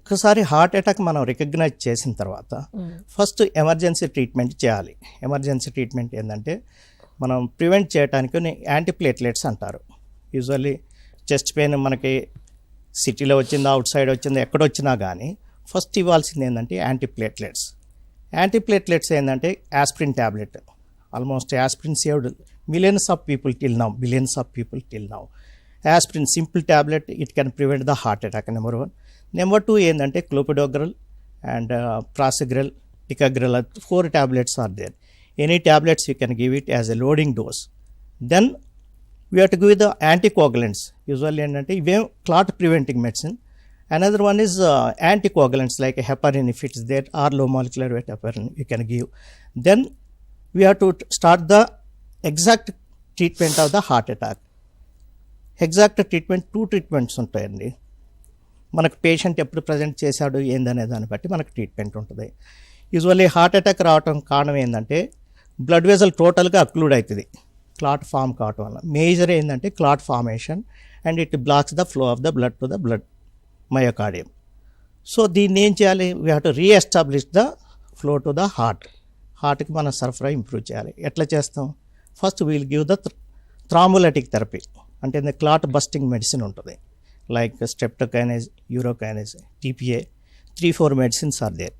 ఒక్కసారి heart attack మనం recognise చేసిన తర్వాత ఫస్ట్ ఎమర్జెన్సీ ట్రీట్మెంట్ చేయాలి. ఎమర్జెన్సీ ట్రీట్మెంట్ ఏంటంటే మనం ప్రివెంట్ చేయడానికి యాంటీప్లేట్లెట్స్ అంటారు. యూజువల్లీ చెస్ట్ పెయిన్ మనకి సిటీలో వచ్చిందా, అవుట్ సైడ్ వచ్చిందా, ఎక్కడొచ్చినా కానీ ఫస్ట్ ఇవ్వాల్సింది ఏంటంటే యాంటీప్లేట్లెట్స్. యాంటీప్లేట్లెట్స్ ఏంటంటే aspirin tablet. Almost aspirin saved billions of people till now. Aspirin simple tablet, it can prevent the heart attack. Number 1. Number 2 ఏంటంటే క్లోపిడోగ్రల్ and ప్రాసిగ్రల్, టికాగ్రల్, 4 tablets are there. Any tablets you can give it as a loading dose. Then we have to give the anticoagulants. Usually ఏంటంటే ఇవే clot preventing medicine. Another one is anticoagulants like heparin if it's there, or low molecular weight heparin you can give. Then we have to start the exact treatment of the heart attack. Exact treatment 2 treatments ఉంటాయండి. మనకు patient ఎప్పుడు present చేశాడు ఏందనే దాన్ని బట్టి మనకు treatment ఉంటుంది. Usually heart attack రావడం కారణం ఏంటంటే బ్లడ్ వెజల్ టోటల్గా అక్లూడ్ అవుతుంది క్లాట్ ఫామ్ కావటం వల్ల. మేజర్ ఏంటంటే clot formation and it blocks the flow of the blood to the blood myocardium. So దీన్ని ఏం చేయాలి? We have to re-establish the flow to the హార్ట్కి మనం సరఫరా ఇంప్రూవ్ చేయాలి. ఎట్లా చేస్తాం? First we'll give the thrombolytic therapy, అంటే క్లాట్ బస్టింగ్ మెడిసిన్ ఉంటుంది. like streptokinase, urokinase, TPA, 3-4 medicines are there.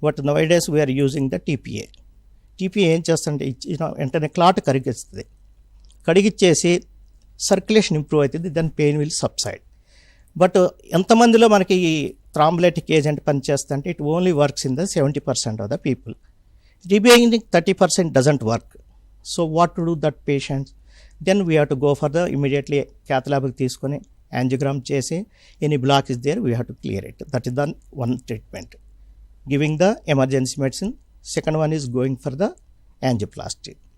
But nowadays we are using the TPA. TPA ఏం చేస్తుంటే వెంటనే క్లాట్ కరిగిస్తుంది. కడిగిచ్చేసి సర్క్యులేషన్ ఇంప్రూవ్ అవుతుంది, then pain will subside. But ఎంతమందిలో మనకి ఈ థ్రాంబోలైటిక్ ఏజెంట్ పనిచేస్తుంటే it only works in the 70% of the people. Remaining 30% doesn't work. So what to do that patients? Then we have to go for the immediately cath ల్యాబ్కి తీసుకొని angiogram చేసి any block is there we have to clear it. That is the one treatment. Giving the emergency medicine. Second one is going for the angioplasty.